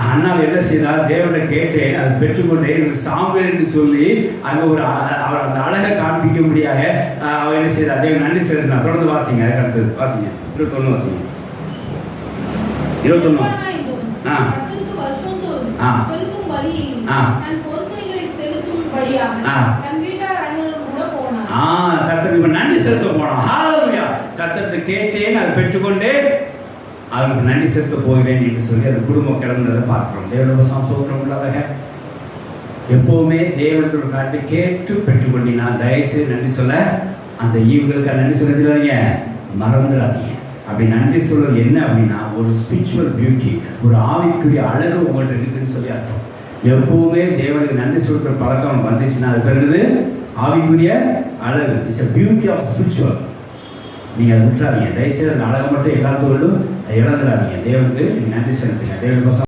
அண்ணாவை என்ன செய்தால் தேவனை கேட்டேன், அதை பெற்றுக்கொண்டேன், எனக்கு சாம்பல் என்று சொல்லி அங்கே அவர் அந்த அழகை காண்பிக்க முடியாத அவர் என்ன செய்தார், தேவன் நன்றி செலுத்தினார். தொடர்ந்து வாசிங்க, அதுக்கு அடுத்தது வாசிங்க. 21 வாசிங்க. 21 வாசிங்க. கர்த்தருக்கு நன்றி செலுத்த போனோம். ஹல்லேலூயா. கர்த்தருக்கு கேட்டேன், அதை பெற்றுக்கொண்டேன், அவருக்கு நன்றி செலுத்த போகிறேன் என்று சொல்லி அந்த குடும்பம் கிளம்புனதை பார்க்கிறோம். தேவனுடைய சோத்திரம் உள்ளதாக எப்பவுமே தேவனத்தோட காரியத்தை கேட்டு பெற்றுக்கொண்டீங்கன்னா தயவுசெய்து நன்றி சொல்ல, அந்த ஈவுகளுக்கு நன்றி சொல்லுறாங்க, மறந்துடாதீங்க. அப்படி நன்றி சொல்றது என்ன அப்படின்னா, ஒரு ஸ்பிரிச்சுவல் பியூட்டி, ஒரு ஆவிக்குரிய அழகு உங்கள்கிட்ட இருக்குன்னு சொல்லி அர்த்தம். எப்பவுமே தேவனுக்கு நன்றி சொல்ற பழக்கம் வந்துச்சுன்னா அது பிறகு ஆவிக்குரிய அழகு. It's a beauty of spiritual. நீங்கள் அதை விட்டுறாதீங்க. தயவுசெய்து அந்த அழகை மட்டும் எல்லாருக்கும் இழந்துடாதீங்க. தேவனுக்கு நீங்கள் நன்றி செலுத்துங்க. தேவனுக்கு